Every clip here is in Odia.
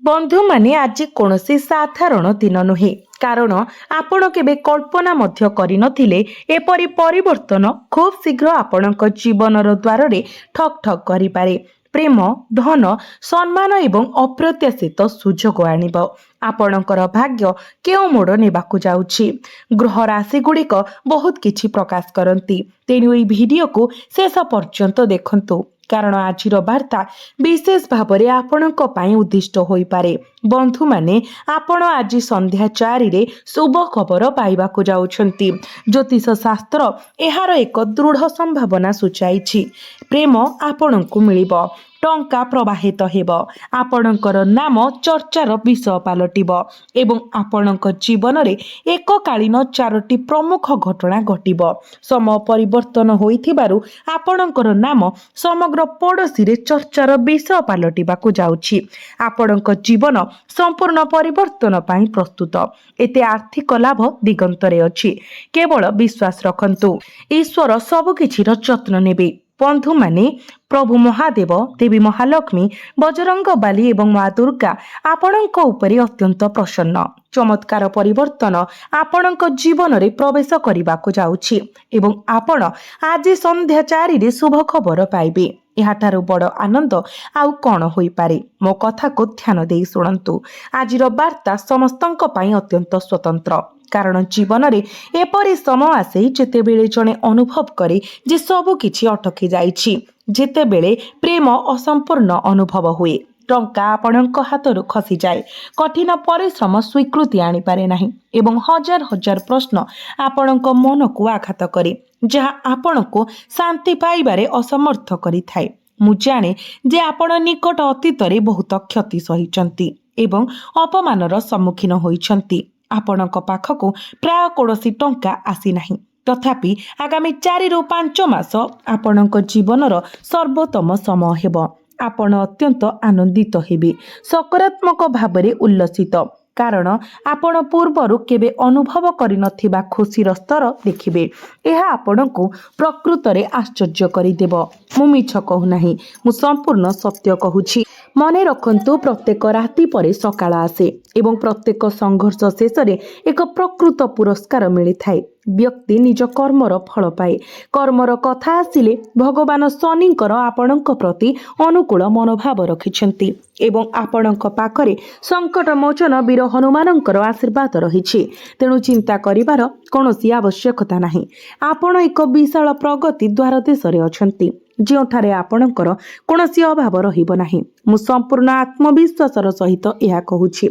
बंधु माने आज कौन साधारण दिन नुहे कारण आपण केबे कल्पना मध्य करि नथिले एपरि परिवर्तन खूब शीघ्र आपणक जीवनर द्वार रे ठक ठक करि पारे। प्रेम धन सम्मान एवं अप्रत्याशित सुजोग आनिब। आपणकर भाग्य केउ मोड़ नेबाकु जाउछि। ग्रह राशि गुड़िक बहुत किछि प्रकाश करती। तेणु एई भिडियो को शेष पर्यंत देखंतु कारण आजिर वार्ता विशेष भावरे आपणक पई उद्दिष्ट होई पारे। बंधु माने आपण आज संध्या 4 रे शुभ खबर पाइबाकु जाउछंती। ज्योतिष शास्त्र एहार एक दृढ़ संभावना सूचाइछि। प्रेम आपणकु मिलिबो, टंका प्रवाहित हेब, आपणकर नाम चर्चार विषय पालटिब एवं आपणक जीवन रे एककालीन 4टी प्रमुख घटना घटिब। समय परिवर्तन होइथिबारु आपणकर नाम समग्र पड़ोशी रे चर्चार विषय पालटिबाकु जाउछि। आपणक जीवन संपूर्ण परिवर्तन पाई प्रस्तुत। एते आर्थिक लाभ दिगंतरे अछि। केवल विश्वास रखंतु, ईश्वर सब किछिर जत्न नेबे। बंधु माने प्रभु महादेव, देवी महालक्ष्मी, बजरंग बाली एवं माँ दुर्गा आपणक उपरे अत्यंत प्रसन्न। चमत्कार परिवर्तन आपणक जीवन रे प्रवेश करबाकु जाउछि एवं आपण आज संध्या 4 रे शुभ खबर पाइबे। एहाठारु बड़ आनंद आउ कौन होई पारे। मो कथा को ध्यान देई सुनंतु। आजिर वार्ता समस्तंक पई अत्यंत स्वतंत्र कारण जीवन रे एपरि समय आसे जेतेबेले जणे अनुभव करे जे सब किछि अटकी जाइछि, जेतेबेले प्रेम असंपूर्ण अनुभव हुए, टंका आपणक हाथरू खसी जाए, कठिन परिश्रम स्वीकृति आनी पारे नाही एवं हजार हजार प्रश्न आपणक मन को आघात करे जहा आपणको शांति पाइबारे असमर्थ करि थाए। मु जाने जे आपण निकट अतीत रे बहुत क्षति सहिचंती एवं अपमानर सम्मुखीन होइचंती। आपणक पाखको प्राय कौनसी टंका आसी नाही, तथापि आगामी 4 ରୁ 5 मास आपणक जीवनर सर्वोत्तम समय हेब। आपण अत्यंत आनंदित हेबे, सकारात्मक भावरे उल्लसित कारण आपण पूर्वरु केबे अनुभव करि नथिबा खुशीर स्तर देखिबे। एहा आपणको प्रकृतरे आश्चर्य करिदेब। मु मिछ कहू नाही, मु संपूर्ण सत्य कहूछि। मने रखंतु, प्रत्येक राति परे सकाळ आसे एवं प्रत्येक संघर्ष शेषरे एक प्रकृत पुरस्कार मिली थाए। व्यक्ति निज कर्मर फल पाए। कर्मर कथा आसिले भगवान शनिंकर आपणक प्रति अनुकूल मनोभाव रखिछंती एवं आपणक पाखरे संकट मोचन वीर हनुमानंकर आशीर्वाद रहिछि। तेणु चिंता करिवार कौनसी आवश्यकता नाही। आपण एक विशाल प्रगति द्वार देशरे अछंती, जोठारे आपणकर कौनसी अभाव रहिब नाही। मु संपूर्ण आत्मविश्वासर सहित यह कहूछि।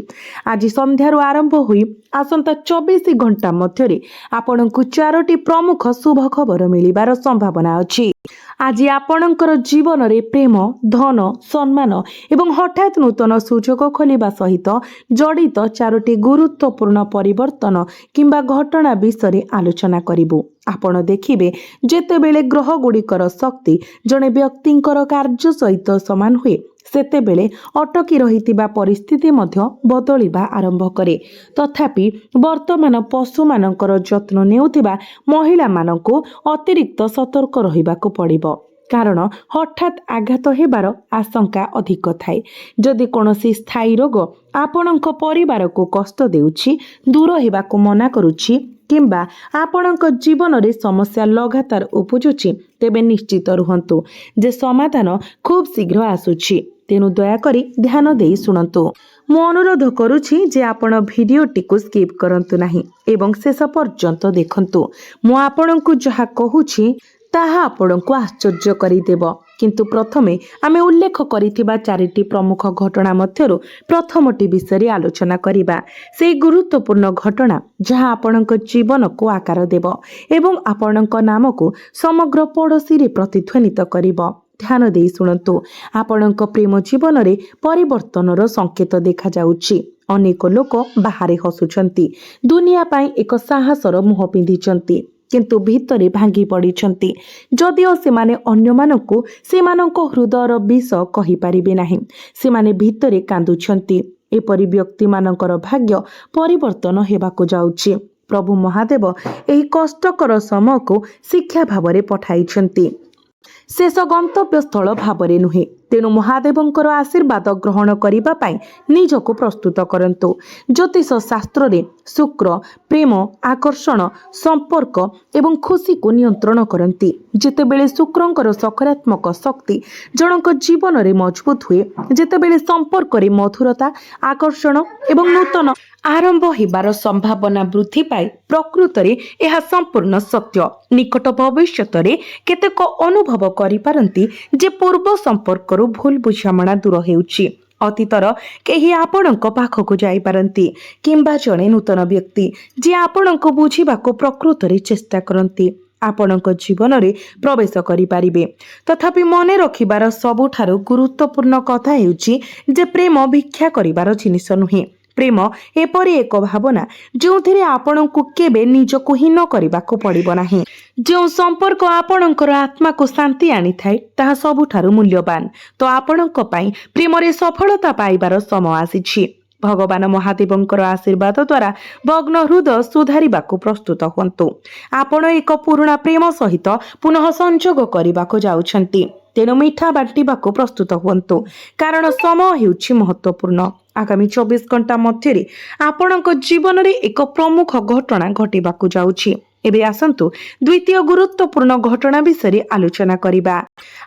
आज संध्यारु आरंभ होई आसंता 24 घंटा मध्यरे आपणकु 4टी प्रमुख शुभ खबर मिलिबार संभावना अछि। आज आपणकर जीवन रे प्रेम धन सम्मान एवं हठात नूतन सुजोग खोलिबा सहित जड़ित 4टी गुरुत्वपूर्ण परिवर्तन किंबा घटना विषय आलोचना करिबु। आपण देखिबे जेतेबेले ग्रह गुड़िकर शक्ति जणे व्यक्तिंकर कार्य सहित समान हुए, सेतेबेले अटकी रहितिबा परिस्थिति मध्य बदलिबा आरंभ करे। तथापि वर्तमान पशु मानकर जत्न नेउथिबा महिला माननको अतिरिक्त सतर्क रहिबाकु पड़िबो कारण हठात आघात हेबार आशंका अधिक थाए। जदि कौनसी स्थायी रोग आपणक परिवार को कष्ट देउछि, दूर हेबाकु मना करुछि किंबा आपणक जीवन रे समस्या लगातार उपजुछि, तेबे निश्चित रुहंतु जे समाधान खूब शीघ्र आसुछि। तेणु दयाकरी ध्यान देई सुनंतु। मु अनुरोध करुछि जे आपण भिडियोटी को स्किप करंतु नाही एवं शेष पर्यंत देखंतु। मु आपणकु जहा कहूछि ताहा आपणकु आश्चर्य करिदेब। किंतु प्रथमे आमे उल्लेख करिथिबा 4टी प्रमुख घटना मध्यरु प्रथमटी विषय आलोचना करिबा। से गुरुत्वपूर्ण घटना जहा आपणक जीवन को आकार देब एवं आपणक नाम को समग्र पड़ोशी रे प्रतिध्वनित करिब। ध्यान देई सुनंतु। आपणक प्रेम जीवन रे परिवर्तनर संकेत देखा जाउछि। अनेक लोक बाहरे हसुछंती, दुनिया पाई एक साहसर मुह पिंधिचंती, किंतु भितरे भांगी पड़िछंती। जदिओ सेमाने अन्यमानंकु सेमानंको हृदयर विष कहि पारिबे नाही, सेमाने भितरे कांदुछंती। एपरि व्यक्ति मानकर भाग्य परिवर्तन हेबाकु जाउछि। प्रभु महादेव एही कष्टकर समय को शिक्षा भावरे पठाइछंती। शेष गंतव्यस्थल भावरे नुहे। तेणु महादेवंकर आशीर्वाद ग्रहण करिबा पाई निजको प्रस्तुत करंतु। ज्योतिष शास्त्र रे शुक्र प्रेम आकर्षण संपर्क एवं खुशी को नियंत्रण करती। जेतेबेले शुक्रंकर सकारात्मक शक्ति जनक जीवन रे मजबूत हुए, जेतेबेले संपर्क रे मधुरता आकर्षण एवं नूतन आरंभ होबार संभावना वृद्धि पाए। प्रकृत रे यह संपूर्ण सत्य। निकट भविष्यत रे केतेक अनुभव करि पारंती जे पूर्व संपर्क भूल बुझामणा दूर हेउछि। अतीतर केही आपणक पाखकु जाई पारंती किंबा जणे नूतन व्यक्ति जे आपणक बुझिबाको प्रकृत रे चेष्टा करंती आपणक जीवन रे प्रवेश करि पारिबे। तथापि मने रखिबार सबुठारु गुरुत्वपूर्ण कथा हेउछि जे प्रेम भिक्षा करिबार जिनिस नुहे। प्रेम एपरि एक भावना जो आपणको केबे निजको हीन करबाको पड़िबो नाही। जो संपर्क आपणकर आत्मा को शांति आनी थाए ताहा सबुठारु मूल्यवान। तो आपणक पई प्रेम रे सफलता पाइबार समय आसीछि। भगवान महादेवंकर आशीर्वाद द्वारा भग्न हृदय सुधारिबाको प्रस्तुत हुंतु। आपण एक पुराणा प्रेम सहित पुनः संजोग करबाको जाउछंती। तेणु मिठा बांटिबाको प्रस्तुत हुंतु, कारण समय हेउछि महत्वपूर्ण। आगामी 24 घंटा मध्य आपणक जीवन रे एक प्रमुख घटना घटिबाको जाउछि। एबे आसंतु द्वितीय गुरुत्वपूर्ण घटना विषय आलोचना करिबा।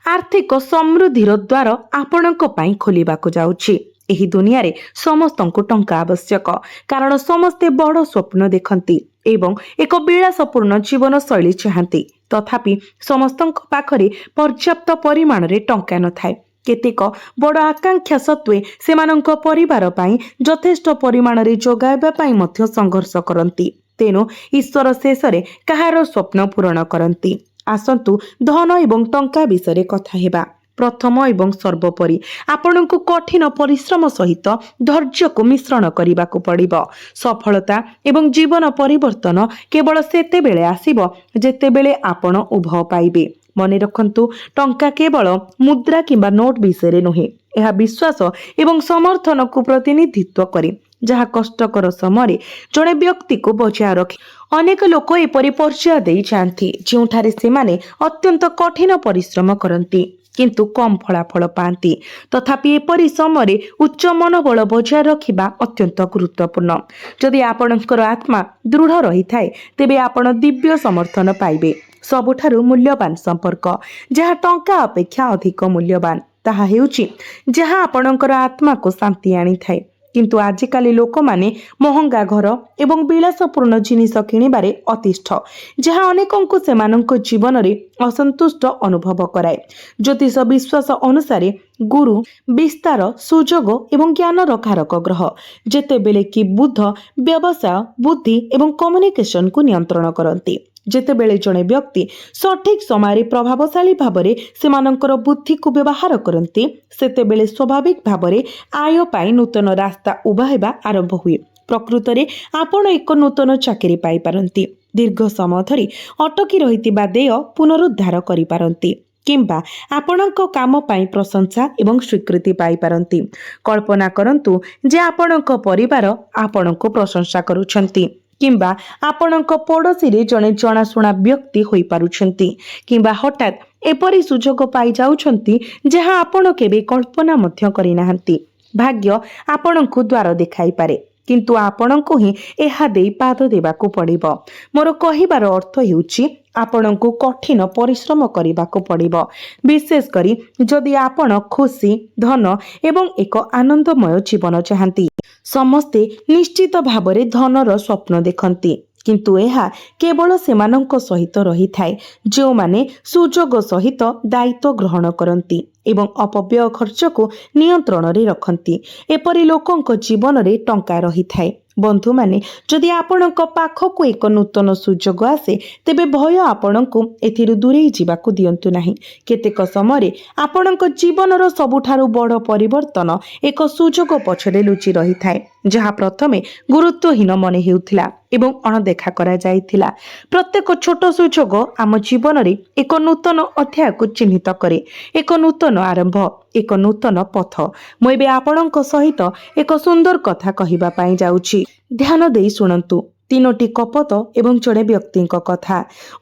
आर्थिक समृद्धिर द्वार आपणक पई खोलिबाको जाउछि। एही दुनिया रे समस्तंको टंका आवश्यक, कारण समस्ते बड़ स्वप्न देखंती एवं एक विलासपूर्ण जीवन शैली चाहती। तथापि समस्तंक पाखरे पर्याप्त परिमाण रे टंका न थाए। केतेक बड़ आकांक्षा सत्वे सेमानंक परिवार पाई यथेष्ट परिमाण रे जोगाइबा पाई मध्य संघर्ष करंती। तेणु ईश्वर शेषरे कहार स्वप्न पूरण करंती। आसंतु धन एवं टंका विषय कथा हेबा। प्रथम एवं सर्वोपरि आपणको कठिन परिश्रम सहित धैर्य को मिश्रण करबाको पड़िबो। सफलता एवं जीवन परिवर्तन केवल सेतेबेले आसीबो जेतेबेले आपण उभय पाइबे। मने रखंतु, टंका केवल मुद्रा किंबा नोट विषय नुहे। यह विश्वास एवं समर्थन को प्रतिनिधित्व करे, जहा कष्टकर समय जड़े व्यक्ति को बचाय रखे। अनेक लोक एपरि पर्याय देई जांती जोठारे सेमाने अत्यंत कठिन परिश्रम करंती किंतु कम फलाफल पाती। तथापि एपरि समय उच्च मनोबल बजाय रखिबा अत्यंत गुरुत्वपूर्ण। जदि आपणकर आत्मा दृढ़ रही थाए तेबे आपण दिव्य समर्थन पाइबे। सबुठारु मूल्यवान संपर्क जहा टंका अपेक्षा अधिक मूल्यवान ताहा हेउछि जहा आपणकर आत्मा को शांति आनी थाए। किंतु आजिकाली लोक माने महंगा घर एवं विलासपूर्ण जिनिस किणिबारे अतिष्ठ, जहा अनेकंकु सेमानंक जीवन रे असंतुष्ट अनुभव कराए। ज्योतिष विश्वास अनुसारे गुरु विस्तार सुजोग एवं ज्ञान कारक ग्रह, जेतेबेले कि बुध व्यवसाय बुद्धि एवं कम्युनिकेशन को नियंत्रण करती। जेतेबेले जणे व्यक्ति सठिक समय प्रभावशाली भावरे सेमानंकर बुद्धि को व्यवहार करती, सेतेबेले स्वाभाविक भावरे आय पाई नूतन रास्ता उभाइबा आरंभ हुए। प्रकृत रे आपण एक नूतन चाकरी पाई पारंती। दीर्घ समय धरी अटकी रहितिबा देय पुनरुद्धार करि पारंती किंबा आपणक काम पाई प्रशंसा एवं स्वीकृति पाई पारंती। कल्पना करंतु जे आपणक परिवार आपणको प्रशंसा करूछंती किंबा आपणक पड़ोसी रे जणे जणाशुणा व्यक्ति होई पारुछंती किंबा हठात एपरी सुजोग पाई जाउछंती जहा आपण केबे कल्पना मध्य करि नाहंती। भाग्य आपणको द्वार देखाई पारे, किंतु आपणको ही एहा देई पाद देबाको पड़िबो। मोर कहिबार अर्थ हेउछि आपणको कठिन परिश्रम करिबाको पड़िबो, विशेष करी जदि आपण खुशी धन एवं एक आनंदमय जीवन चाहंती। समस्ते निश्चित भावरे धनर स्वप्न देखंती, किंतु एहा केवल सेमानंक सहित रही थाए जो माने सुजोग सहित दायित्व ग्रहण करंती एवं अपव्यय खर्च को नियंत्रण रे रखंती। एपरि लोकंक जीवन रे टंका रही थाए। बंधु माने जदि आपणक पाखकु एक नूतन सुजोग आसे तेबे भय आपणकु एथिरु दूरेई जिबाकु दियंतु नाही। केतेक समय आपणक जीवनर सबुठारु बड़ परिवर्तन एक सुजोग पछरे लुचि रही थाए, जहा प्रथमे गुरुत्वहीन मने हेउथिला एवं अणदेखा करा जाइथिला। प्रत्येक छोट सुजोग आम जीवन रे एक नूतन अध्याय को चिन्हित करे, एक नूतन आरंभ, एक नूतन पथ। मैं आपणक सहित एक सुंदर कथा कहिबा पाई जाउछि। ध्यान देई सुनंतु। ତିନୋଟି କପତ ଏବଂ ଜଣେ ବ୍ୟକ୍ତିଙ୍କ କଥା।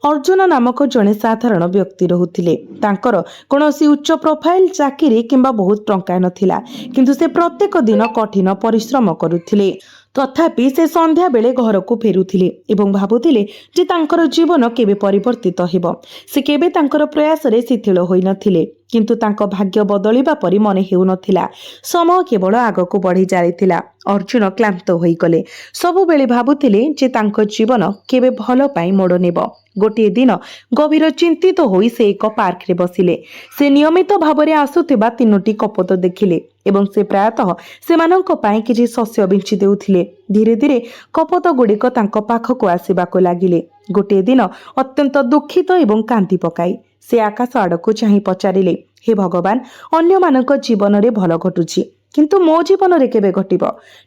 ଅର୍ଜୁନ ନାମକ ଜଣେ ସାଧାରଣ ବ୍ୟକ୍ତି ରହୁଥିଲେ। ତାଙ୍କର କୌଣସି ଉଚ୍ଚ ପ୍ରୋଫାଇଲ ଚାକିରି କିମ୍ବା ବହୁତ ଟଙ୍କା ନଥିଲା, କିନ୍ତୁ ସେ ପ୍ରତ୍ୟେକ ଦିନ କଠିନ ପରିଶ୍ରମ କରୁଥିଲେ। ତଥାପି ସେ ସନ୍ଧ୍ୟା ବେଳେ ଘରକୁ ଫେରୁଥିଲେ ଏବଂ ଭାବୁଥିଲେ ଯେ ତାଙ୍କର ଜୀବନ କେବେ ପରିବର୍ତ୍ତିତ ହେବ। ସେ କେବେ ତାଙ୍କର ପ୍ରୟାସରେ ଶିଥିଳ ହୋଇନଥିଲେ, କିନ୍ତୁ ତାଙ୍କ ଭାଗ୍ୟ ବଦଳିବା ପରି ମନେ ହେଉନଥିଲା। ସମୟ କେବଳ ଆଗକୁ ବଢ଼ି ଚାଲିଥିଲା। ଅର୍ଜୁନ କ୍ଳାନ୍ତ ହୋଇଗଲେ। ସବୁବେଳେ ଭାବୁଥିଲେ ଯେ ତାଙ୍କ ଜୀବନ କେବେ ଭଲ ପାଇଁ ମୋଡ଼ ନେବ। ଗୋଟିଏ ଦିନ ଗଭୀର ଚିନ୍ତିତ ହୋଇ ସେ ଏକ ପାର୍କରେ ବସିଲେ। ସେ ନିୟମିତ ଭାବରେ ଆସୁଥିବା ତିନୋଟି କପୋତ ଦେଖିଲେ ଏବଂ ସେ ପ୍ରାୟତଃ ସେମାନଙ୍କ ପାଇଁ କିଛି ଶସ୍ୟ ବିଞ୍ଚି ଦେଉଥିଲେ। ଧୀରେ ଧୀରେ କପୋତ ଗୁଡ଼ିକ ତାଙ୍କ ପାଖକୁ ଆସିବାକୁ ଲାଗିଲେ। ଗୋଟିଏ ଦିନ ଅତ୍ୟନ୍ତ ଦୁଃଖିତ ଏବଂ କାନ୍ଦି ପକାଇ ସେ ଆକାଶ ଆଡ଼କୁ ଚାହିଁ ପଚାରିଲେ, ହେ ଭଗବାନ, ଅନ୍ୟମାନଙ୍କ ଜୀବନରେ ଭଲ ଘଟୁଛି, କିନ୍ତୁ ମୋ ଜୀବନରେ କେବେ ଘଟିବ?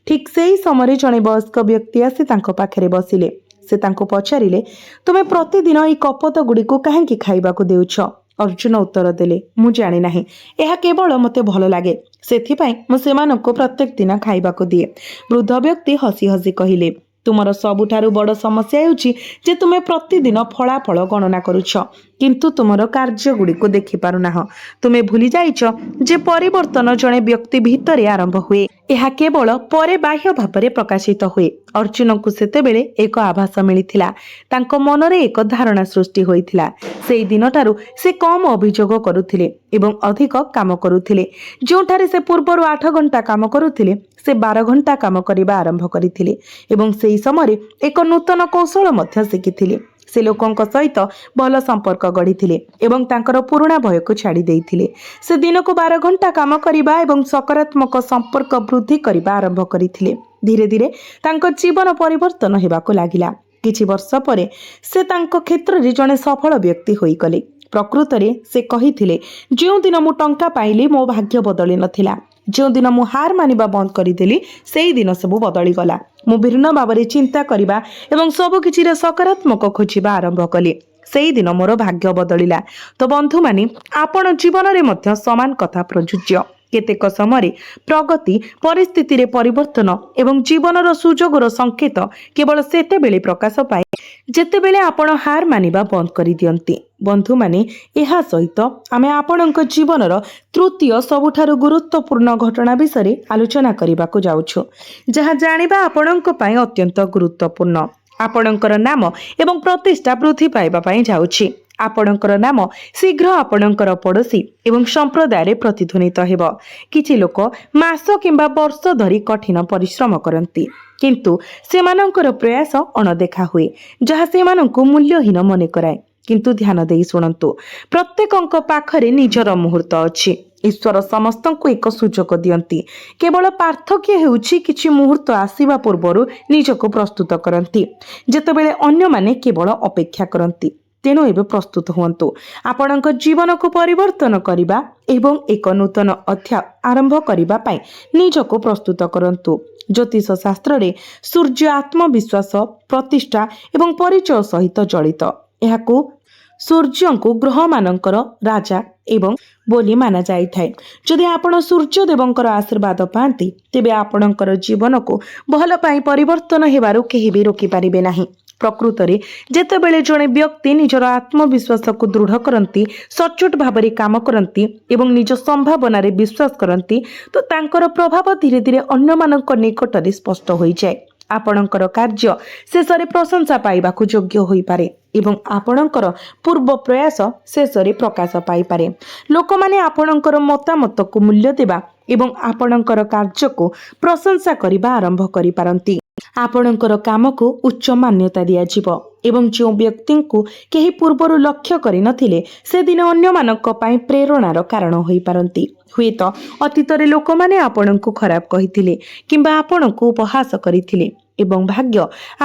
ଠିକ୍ ସେହି ସମୟରେ ଜଣେ ବୟସ୍କ ବ୍ୟକ୍ତି ଆସି ତାଙ୍କ ପାଖରେ ବସିଲେ। ସେ ତାଙ୍କୁ ପଚାରିଲେ, ତୁମେ ପ୍ରତିଦିନ ଏହି କପୋତ ଗୁଡ଼ିକୁ କାହିଁକି ଖାଇବାକୁ ଦେଉଛ? ଅର୍ଜୁନ ଉତ୍ତର ଦେଲେ, ମୁଁ ଜାଣିନାହିଁ, ଏହା କେବଳ ମୋତେ ଭଲ ଲାଗେ, ସେଥିପାଇଁ ମୁଁ ସେମାନଙ୍କୁ ପ୍ରତ୍ୟେକ ଦିନ ଖାଇବାକୁ ଦିଏ। ବୃଦ୍ଧ ବ୍ୟକ୍ତି ହସି ହସି କହିଲେ, ତୁମର ସବୁଠାରୁ ବଡ଼ ସମସ୍ୟା ହେଉଛି ଯେ ତୁମେ ପ୍ରତିଦିନ ଫଳାଫଳ ଗଣନା କରୁଛ, କିନ୍ତୁ ତୁମର କାର୍ଯ୍ୟଗୁଡ଼ିକୁ ଦେଖିପାରୁନାହଁ। ତୁମେ ଭୁଲି ଯାଇଛ ଯେ ପରିବର୍ତ୍ତନ ଜଣେ ବ୍ୟକ୍ତି ଭିତରେ ଆରମ୍ଭ ହୁଏ, ଏହା କେବଳ ପରେ ବାହ୍ୟ ଭାବରେ ପ୍ରକାଶିତ ହୁଏ। ଅର୍ଜୁନଙ୍କୁ ସେତେବେଳେ ଏକ ଆଭାସ ମିଳିଥିଲା। ତାଙ୍କ ମନରେ ଏକ ଧାରଣା ସୃଷ୍ଟି ହୋଇଥିଲା। ସେହି ଦିନଠାରୁ ସେ କମ୍ ଅଭିଯୋଗ କରୁଥିଲେ ଏବଂ ଅଧିକ କାମ କରୁଥିଲେ। ଯେଉଁଠାରେ ସେ ପୂର୍ବରୁ 8 ଘଣ୍ଟା କାମ କରୁଥିଲେ, ସେ 12 ଘଣ୍ଟା କାମ କରିବା ଆରମ୍ଭ କରିଥିଲେ ଏବଂ ସେହି ସମୟରେ ଏକ ନୂତନ କୌଶଳ ମଧ୍ୟ ଶିଖିଥିଲେ। ସେ ଲୋକଙ୍କ ସହିତ ଭଲ ସମ୍ପର୍କ ଗଢ଼ିଥିଲେ ଏବଂ ତାଙ୍କର ପୁରୁଣା ଭୟକୁ ଛାଡ଼ି ଦେଇଥିଲେ। ସେ ଦିନକୁ 12 ଘଣ୍ଟା କାମ କରିବା ଏବଂ ସକାରାତ୍ମକ ସମ୍ପର୍କ ବୃଦ୍ଧି କରିବା ଆରମ୍ଭ କରିଥିଲେ। ଧୀରେ ଧୀରେ ତାଙ୍କ ଜୀବନ ପରିବର୍ତ୍ତନ ହେବାକୁ ଲାଗିଲା। କିଛି ବର୍ଷ ପରେ ସେ ତାଙ୍କ କ୍ଷେତ୍ରରେ ଜଣେ ସଫଳ ବ୍ୟକ୍ତି ହୋଇଗଲେ। ପ୍ରକୃତରେ ସେ କହିଥିଲେ, ଯେଉଁଦିନ ମୁଁ ଟଙ୍କା ପାଇଲି ମୋ ଭାଗ୍ୟ ବଦଳି ନଥିଲା। ଯେଉଁଦିନ ମୁଁ ହାର ମାନିବା ବନ୍ଦ କରିଦେଲି, ସେହି ଦିନ ସବୁ ବଦଳିଗଲା। ମୁଁ ଭିନ୍ନ ଭାବରେ ଚିନ୍ତା କରିବା ଏବଂ ସବୁକିଛିର ସକାରାତ୍ମକ ଖୋଜିବା ଆରମ୍ଭ କଲି। ସେଇଦିନ ମୋର ଭାଗ୍ୟ ବଦଳିଲା। ତ ବନ୍ଧୁମାନେ, ଆପଣ ଜୀବନରେ ମଧ୍ୟ ସମାନ କଥା ପ୍ରଯୁଜ୍ୟ। କେତେକ ସମୟରେ ପ୍ରଗତି, ପରିସ୍ଥିତିରେ ପରିବର୍ତ୍ତନ ଏବଂ ଜୀବନର ସୁଯୋଗର ସଂକେତ କେବଳ ସେତେବେଳେ ପ୍ରକାଶ ପାଏ ଯେତେବେଳେ ଆପଣ ହାର ମାନିବା ବନ୍ଦ କରିଦିଅନ୍ତି। ବନ୍ଧୁମାନେ, ଏହା ସହିତ ଆମେ ଆପଣଙ୍କ ଜୀବନର ତୃତୀୟ ସବୁଠାରୁ ଗୁରୁତ୍ୱପୂର୍ଣ୍ଣ ଘଟଣା ବିଷୟରେ ଆଲୋଚନା କରିବାକୁ ଯାଉଛୁ, ଯାହା ଜାଣିବା ଆପଣଙ୍କ ପାଇଁ ଅତ୍ୟନ୍ତ ଗୁରୁତ୍ୱପୂର୍ଣ୍ଣ। ଆପଣଙ୍କର ନାମ ଏବଂ ପ୍ରତିଷ୍ଠା ବୃଦ୍ଧି ପାଇବା ପାଇଁ ଯାଉଛି। ଆପଣଙ୍କର ନାମ ଶୀଘ୍ର ଆପଣଙ୍କର ପଡ଼ୋଶୀ ଏବଂ ସମ୍ପ୍ରଦାୟରେ ପ୍ରତିଧ୍ୱନିତ ହେବ। କିଛି ଲୋକ ମାସ କିମ୍ବା ବର୍ଷ ଧରି କଠିନ ପରିଶ୍ରମ କରନ୍ତି, କିନ୍ତୁ ସେମାନଙ୍କର ପ୍ରୟାସ ଅଣଦେଖା ହୁଏ, ଯାହା ସେମାନଙ୍କୁ ମୂଲ୍ୟହୀନ ମନେ କରାଏ। କିନ୍ତୁ ଧ୍ୟାନ ଦେଇ ଶୁଣନ୍ତୁ, ପ୍ରତ୍ୟେକଙ୍କ ପାଖରେ ନିଜର ମୁହୂର୍ତ୍ତ ଅଛି। ଈଶ୍ୱର ସମସ୍ତଙ୍କୁ ଏକ ସୁଯୋଗ ଦିଅନ୍ତି। କେବଳ ପାର୍ଥକ୍ୟ ହେଉଛି କିଛି ମୁହୂର୍ତ୍ତ ଆସିବା ପୂର୍ବରୁ ନିଜକୁ ପ୍ରସ୍ତୁତ କରନ୍ତି, ଯେତେବେଳେ ଅନ୍ୟମାନେ କେବଳ ଅପେକ୍ଷା କରନ୍ତି। ତେଣୁ ଏବେ ପ୍ରସ୍ତୁତ ହୁଅନ୍ତୁ, ଆପଣଙ୍କ ଜୀବନକୁ ପରିବର୍ତ୍ତନ କରିବା ଏବଂ ଏକ ନୂତନ ଅଧ୍ୟାୟ ଆରମ୍ଭ କରିବା ପାଇଁ ନିଜକୁ ପ୍ରସ୍ତୁତ କରନ୍ତୁ। ଜ୍ୟୋତିଷ ଶାସ୍ତ୍ରରେ ସୂର୍ଯ୍ୟ ଆତ୍ମବିଶ୍ୱାସ, ପ୍ରତିଷ୍ଠା ଏବଂ ପରିଚୟ ସହିତ ଜଡ଼ିତ। ଏହାକୁ ସୂର୍ଯ୍ୟଙ୍କୁ ଗ୍ରହମାନଙ୍କର ରାଜା ଏବଂ ବୋଲି ମାନାଯାଇଥାଏ। ଯଦି ଆପଣ ସୂର୍ଯ୍ୟଦେବଙ୍କର ଆଶୀର୍ବାଦ ପାଆନ୍ତି, ତେବେ ଆପଣଙ୍କର ଜୀବନକୁ ଭଲ ପାଇଁ ପରିବର୍ତ୍ତନ ହେବାରୁ କେହି ବି ରୋକିପାରିବେ ନାହିଁ। ପ୍ରକୃତରେ ଯେତେବେଳେ ଜଣେ ବ୍ୟକ୍ତି ନିଜର ଆତ୍ମବିଶ୍ୱାସକୁ ଦୃଢ଼ କରନ୍ତି, ସଚ୍ଚୋଟ ଭାବରେ କାମ କରନ୍ତି ଏବଂ ନିଜ ସମ୍ଭାବନାରେ ବିଶ୍ୱାସ କରନ୍ତି, ତ ତାଙ୍କର ପ୍ରଭାବ ଧୀରେ ଧୀରେ ଅନ୍ୟମାନଙ୍କ ନିକଟରେ ସ୍ପଷ୍ଟ ହୋଇଯାଏ। ଆପଣଙ୍କର କାର୍ଯ୍ୟ ଶେଷରେ ପ୍ରଶଂସା ପାଇବାକୁ ଯୋଗ୍ୟ ହୋଇପାରେ ଏବଂ ଆପଣଙ୍କର ପୂର୍ବ ପ୍ରୟାସ ଶେଷରେ ପ୍ରକାଶ ପାଇପାରେ। ଲୋକମାନେ ଆପଣଙ୍କର ମତାମତକୁ ମୂଲ୍ୟ ଦେବା ଏବଂ ଆପଣଙ୍କର କାର୍ଯ୍ୟକୁ ପ୍ରଶଂସା କରିବା ଆରମ୍ଭ କରିପାରନ୍ତି। ଆପଣଙ୍କର କାମକୁ ଉଚ୍ଚ ମାନ୍ୟତା ଦିଆଯିବ ଏବଂ ଯେଉଁ ବ୍ୟକ୍ତିଙ୍କୁ କେହି ପୂର୍ବରୁ ଲକ୍ଷ୍ୟ କରିନଥିଲେ, ସେଦିନ ଅନ୍ୟମାନଙ୍କ ପାଇଁ ପ୍ରେରଣାର କାରଣ ହୋଇପାରନ୍ତି। ହୁଏତ ଅତୀତରେ ଲୋକମାନେ ଆପଣଙ୍କୁ ଖରାପ କହିଥିଲେ କିମ୍ବା ଆପଣଙ୍କୁ ଉପହାସ କରିଥିଲେ ଏବଂ ଭାଗ୍ୟ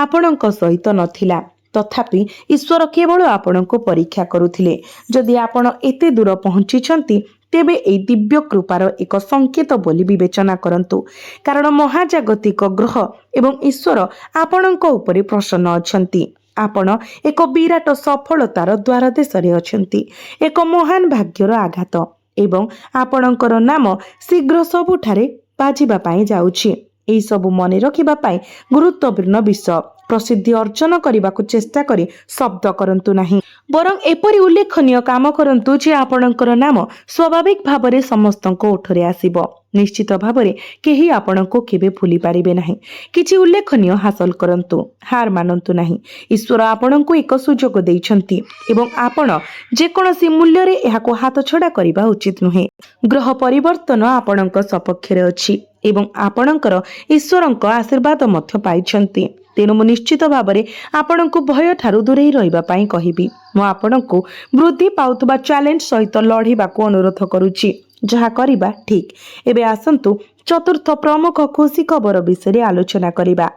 ଆପଣଙ୍କ ସହିତ ନଥିଲା। ତଥାପି ଈଶ୍ୱର କେବଳ ଆପଣଙ୍କୁ ପରୀକ୍ଷା କରୁଥିଲେ। ଯଦି ଆପଣ ଏତେ ଦୂର ପହଞ୍ଚିଛନ୍ତି, ତେବେ ଏହି ଦିବ୍ୟ କୃପାର ଏକ ସଂକେତ ବୋଲି ବିବେଚନା କରନ୍ତୁ, କାରଣ ମହାଜାଗତିକ ଗ୍ରହ ଏବଂ ଈଶ୍ୱର ଆପଣଙ୍କ ଉପରେ ପ୍ରସନ୍ନ ଅଛନ୍ତି। ଆପଣ ଏକ ବିରାଟ ସଫଳତାର ଦ୍ୱାରଦେଶରେ ଅଛନ୍ତି, ଏକ ମହାନ ଭାଗ୍ୟର ଆଘାତ, ଏବଂ ଆପଣଙ୍କର ନାମ ଶୀଘ୍ର ସବୁଠାରେ ବାଜିବା ପାଇଁ ଯାଉଛି। ଏହି ସବୁ ମନେ ରଖିବା ପାଇଁ ଗୁରୁତ୍ୱପୂର୍ଣ୍ଣ ବିଷୟ। ପ୍ରସିଦ୍ଧି ଅର୍ଜନ କରିବାକୁ ଚେଷ୍ଟା କରି ଶବ୍ଦ କରନ୍ତୁ ନାହିଁ, ବରଂ ଏପରି ଉଲ୍ଲେଖନୀୟ କାମ କରନ୍ତୁ ଯେ ଆପଣଙ୍କର ନାମ ସ୍ୱାଭାବିକ ଭାବରେ ସମସ୍ତଙ୍କ ଓଠରେ ଆସିବ। ନିଶ୍ଚିତ ଭାବରେ କେହି ଆପଣଙ୍କୁ କେବେ ଭୁଲି ପାରିବେ ନାହିଁ। କିଛି ଉଲ୍ଲେଖନୀୟ ହାସଲ କରନ୍ତୁ, ହାର ମାନନ୍ତୁ ନାହିଁ। ଈଶ୍ୱର ଆପଣଙ୍କୁ ଏକ ସୁଯୋଗ ଦେଇଛନ୍ତି ଏବଂ ଆପଣ ଯେକୌଣସି ମୂଲ୍ୟରେ ଏହାକୁ ହାତଛଡ଼ା କରିବା ଉଚିତ ନୁହେଁ। ଗ୍ରହ ପରିବର୍ତ୍ତନ ଆପଣଙ୍କ ସପକ୍ଷରେ ଅଛି ଏବଂ ଆପଣଙ୍କର ଈଶ୍ୱରଙ୍କ ଆଶୀର୍ବାଦ ମଧ୍ୟ ପାଇଛନ୍ତି। ତେଣୁ ମୁଁ ନିଶ୍ଚିତ ଭାବରେ ଆପଣଙ୍କୁ ଭୟ ଠାରୁ ଦୂରେଇ ରହିବା ପାଇଁ କହିବି। ମୁଁ ଆପଣଙ୍କୁ ବୃଦ୍ଧି ପାଉଥିବା ଚ୍ୟାଲେଞ୍ଜ ସହିତ ଲଢ଼ିବାକୁ ଅନୁରୋଧ କରୁଛି, ଯାହା କରିବା ଠିକ୍। ଏବେ ଆସନ୍ତୁ ଚତୁର୍ଥ ପ୍ରମୁଖ ଖୁସି ଖବର ବିଷୟରେ ଆଲୋଚନା କରିବା।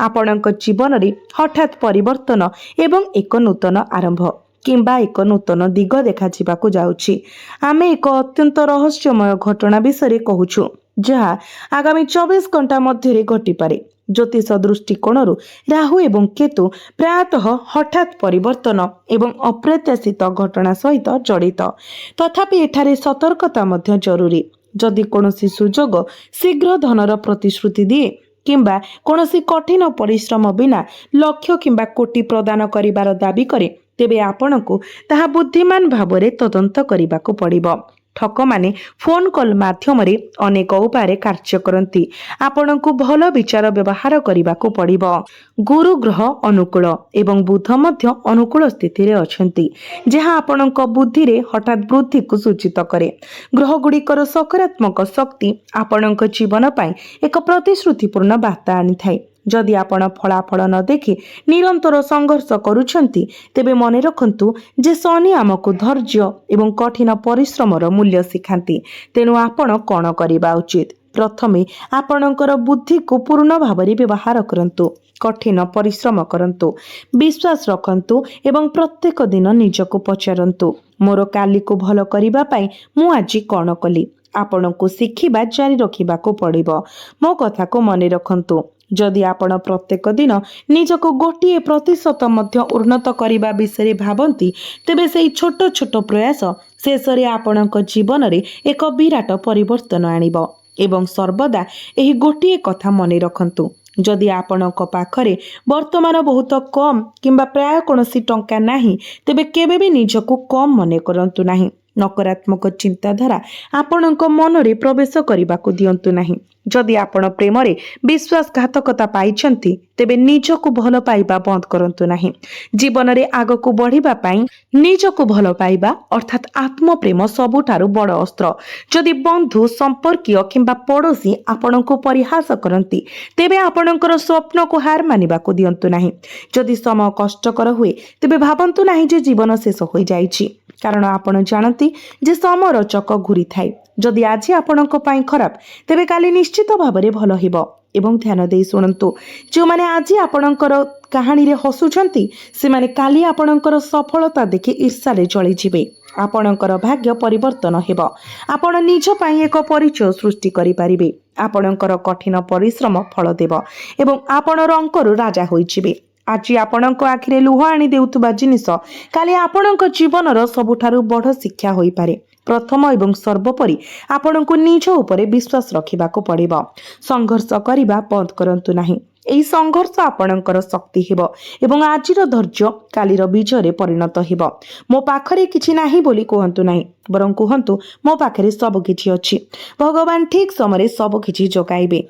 ଆପଣଙ୍କ ଜୀବନରେ ହଠାତ୍ ପରିବର୍ତ୍ତନ ଏବଂ ଏକ ନୂତନ ଆରମ୍ଭ କିମ୍ବା ଏକ ନୂତନ ଦିଗ ଦେଖାଯିବାକୁ ଯାଉଛି। ଆମେ ଏକ ଅତ୍ୟନ୍ତ ରହସ୍ୟମୟ ଘଟଣା ବିଷୟରେ କହୁଛୁ, ଯାହା ଆଗାମୀ 24 ଘଣ୍ଟା ମଧ୍ୟରେ ଘଟିପାରେ। ଜ୍ୟୋତିଷ ଦୃଷ୍ଟିକୋଣରୁ ରାହୁ ଏବଂ କେତୁ ପ୍ରାୟତଃ ହଠାତ୍ ପରିବର୍ତ୍ତନ ଏବଂ ଅପ୍ରତ୍ୟାଶିତ ଘଟଣା ସହିତ ଜଡ଼ିତ। ତଥାପି ଏଠାରେ ସତର୍କତା ମଧ୍ୟ ଜରୁରୀ। ଯଦି କୌଣସି ସୁଯୋଗ ଶୀଘ୍ର ଧନର ପ୍ରତିଶ୍ରୁତି ଦିଏ କିମ୍ବା କୌଣସି କଠିନ ପରିଶ୍ରମ ବିନା ଲକ୍ଷ୍ୟ କିମ୍ବା କୋଟି ପ୍ରଦାନ କରିବାର ଦାବି କରେ, ତେବେ ଆପଣଙ୍କୁ ତାହା ବୁଦ୍ଧିମାନ ଭାବରେ ତଦନ୍ତ କରିବାକୁ ପଡ଼ିବ। ଠକମାନେ ଫୋନ୍ କଲ୍ ମାଧ୍ୟମରେ ଅନେକ ଉପାୟରେ କାର୍ଯ୍ୟ କରନ୍ତି। ଆପଣଙ୍କୁ ଭଲ ବିଚାର ବ୍ୟବହାର କରିବାକୁ ପଡ଼ିବ। ଗୁରୁ ଗ୍ରହ ଅନୁକୂଳ ଏବଂ ବୁଧ ମଧ୍ୟ ଅନୁକୂଳ ସ୍ଥିତିରେ ଅଛନ୍ତି, ଯାହା ଆପଣଙ୍କ ବୁଦ୍ଧିରେ ହଠାତ୍ ବୃଦ୍ଧିକୁ ସୂଚିତ କରେ। ଗ୍ରହଗୁଡ଼ିକର ସକାରାତ୍ମକ ଶକ୍ତି ଆପଣଙ୍କ ଜୀବନ ପାଇଁ ଏକ ପ୍ରତିଶ୍ରୁତିପୂର୍ଣ୍ଣ ବାର୍ତ୍ତା ଆଣିଥାଏ। ଯଦି ଆପଣ ଫଳାଫଳ ନ ଦେଖି ନିରନ୍ତର ସଂଘର୍ଷ କରୁଛନ୍ତି, ତେବେ ମନେ ରଖନ୍ତୁ ଯେ ଶନି ଆମକୁ ଧୈର୍ଯ୍ୟ ଏବଂ କଠିନ ପରିଶ୍ରମର ମୂଲ୍ୟ ଶିଖାନ୍ତି। ତେଣୁ ଆପଣ କ'ଣ କରିବା ଉଚିତ? ପ୍ରଥମେ ଆପଣଙ୍କର ବୁଦ୍ଧିକୁ ପୂର୍ଣ୍ଣ ଭାବରେ ବ୍ୟବହାର କରନ୍ତୁ, କଠିନ ପରିଶ୍ରମ କରନ୍ତୁ, ବିଶ୍ୱାସ ରଖନ୍ତୁ ଏବଂ ପ୍ରତ୍ୟେକ ଦିନ ନିଜକୁ ପଚାରନ୍ତୁ, ମୋର କାଲିକୁ ଭଲ କରିବା ପାଇଁ ମୁଁ ଆଜି କ'ଣ କଲି? ଆପଣଙ୍କୁ ଶିଖିବା ଜାରି ରଖିବାକୁ ପଡ଼ିବ। ମୋ କଥାକୁ ମନେ ରଖନ୍ତୁ, ଯଦି ଆପଣ ପ୍ରତ୍ୟେକ ଦିନ ନିଜକୁ 1% ମଧ୍ୟ ଉନ୍ନତ କରିବା ବିଷୟରେ ଭାବନ୍ତି, ତେବେ ସେହି ଛୋଟ ଛୋଟ ପ୍ରୟାସ ଶେଷରେ ଆପଣଙ୍କ ଜୀବନରେ ଏକ ବିରାଟ ପରିବର୍ତ୍ତନ ଆଣିବ। ଏବଂ ସର୍ବଦା ଏହି ଗୋଟିଏ କଥା ମନେ ରଖନ୍ତୁ, ଯଦି ଆପଣଙ୍କ ପାଖରେ ବର୍ତ୍ତମାନ ବହୁତ କମ୍ କିମ୍ବା ପ୍ରାୟ କୌଣସି ଟଙ୍କା ନାହିଁ, ତେବେ କେବେ ବି ନିଜକୁ କମ୍ ମନେ କରନ୍ତୁ ନାହିଁ। ନକାରାତ୍ମକ ଚିନ୍ତାଧାରା ଆପଣଙ୍କ ମନରେ ପ୍ରବେଶ କରିବାକୁ ଦିଅନ୍ତୁ ନାହିଁ। ଯଦି ଆପଣ ପ୍ରେମରେ ବିଶ୍ୱାସଘାତକତା ପାଇଛନ୍ତି, ତେବେ ନିଜକୁ ଭଲ ପାଇବା ବନ୍ଦ କରନ୍ତୁ ନାହିଁ। ଜୀବନରେ ଆଗକୁ ବଢ଼ିବା ପାଇଁ ନିଜକୁ ଭଲ ପାଇବା ଅର୍ଥାତ୍ ଆତ୍ମପ୍ରେମ ସବୁଠାରୁ ବଡ଼ ଅସ୍ତ୍ର। ଯଦି ବନ୍ଧୁ, ସମ୍ପର୍କୀୟ କିମ୍ବା ପଡ଼ୋଶୀ ଆପଣଙ୍କୁ ପରିହାସ କରନ୍ତି, ତେବେ ଆପଣଙ୍କର ସ୍ୱପ୍ନକୁ ହାର ମାନିବାକୁ ଦିଅନ୍ତୁ ନାହିଁ। ଯଦି ସମୟ କଷ୍ଟକର ହୁଏ, ତେବେ ଭାବନ୍ତୁ ନାହିଁ ଯେ ଜୀବନ ଶେଷ ହୋଇଯାଇଛି, କାରଣ ଆପଣ ଜାଣନ୍ତି ଯେ ସମୟର ଚକ ଘୁରିଥାଏ। ଯଦି ଆଜି ଆପଣଙ୍କ ପାଇଁ ଖରାପ, ତେବେ କାଲି ନିଶ୍ଚିତ ଭାବରେ ଭଲ ହେବ। ଏବଂ ଧ୍ୟାନ ଦେଇ ଶୁଣନ୍ତୁ, ଯେଉଁମାନେ ଆଜି ଆପଣଙ୍କର କାହାଣୀରେ ହସୁଛନ୍ତି, ସେମାନେ କାଲି ଆପଣଙ୍କର ସଫଳତା ଦେଖି ଈର୍ଷାରେ ଜଳିଯିବେ। ଆପଣଙ୍କର ଭାଗ୍ୟ ପରିବର୍ତ୍ତନ ହେବ। ଆପଣ ନିଜ ପାଇଁ ଏକ ପରିଚୟ ସୃଷ୍ଟି କରିପାରିବେ। ଆପଣଙ୍କର କଠିନ ପରିଶ୍ରମ ଫଳ ଦେବ ଏବଂ ଆପଣ ରଙ୍କରୁ ରାଜା ହୋଇଯିବେ। ଆଜି ଆପଣଙ୍କ ଆଖିରେ ଲୁହ ଆଣି ଦେଉଥିବା ଜିନିଷ କାଲି ଆପଣଙ୍କ ଜୀବନର ସବୁଠାରୁ ବଡ଼ ଶିକ୍ଷା ହୋଇପାରେ। ପ୍ରଥମ ଏବଂ ସର୍ବୋପରି ଆପଣଙ୍କୁ ନିଜ ଉପରେ ବିଶ୍ୱାସ ରଖିବାକୁ ପଡ଼ିବ। ସଂଘର୍ଷ କରିବା ବନ୍ଦ କରନ୍ତୁ ନାହିଁ। ଏହି ସଂଘର୍ଷ ଆପଣଙ୍କର ଶକ୍ତି ହେବ ଏବଂ ଆଜିର ଧୈର୍ଯ୍ୟ କାଲିର ବିଜୟରେ ପରିଣତ ହେବ। ମୋ ପାଖରେ କିଛି ନାହିଁ ବୋଲି କୁହନ୍ତୁ ନାହିଁ, ବରଂ କୁହନ୍ତୁ ମୋ ପାଖରେ ସବୁ କିଛି ଅଛି। ଭଗବାନ ଠିକ୍ ସମୟରେ ସବୁ କିଛି ଯୋଗାଇବେ।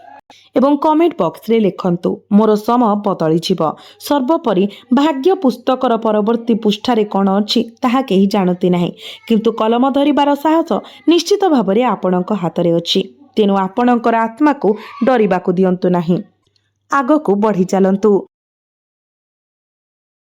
ଏବଂ କମେଣ୍ଟ ବକ୍ସରେ ଲେଖନ୍ତୁ, ମୋର ସମୟ ବଦଳିଯିବ। ସର୍ବୋପରି ଭାଗ୍ୟ ପୁସ୍ତକର ପରବର୍ତ୍ତୀ ପୃଷ୍ଠାରେ କ'ଣ ଅଛି ତାହା କେହି ଜାଣନ୍ତି ନାହିଁ, କିନ୍ତୁ କଲମ ଧରିବାର ସାହସ ନିଶ୍ଚିତ ଭାବରେ ଆପଣଙ୍କ ହାତରେ ଅଛି। ତେଣୁ ଆପଣଙ୍କର ଆତ୍ମାକୁ ଡରିବାକୁ ଦିଅନ୍ତୁ ନାହିଁ। ଆଗକୁ ବଢ଼ି ଚାଲନ୍ତୁ।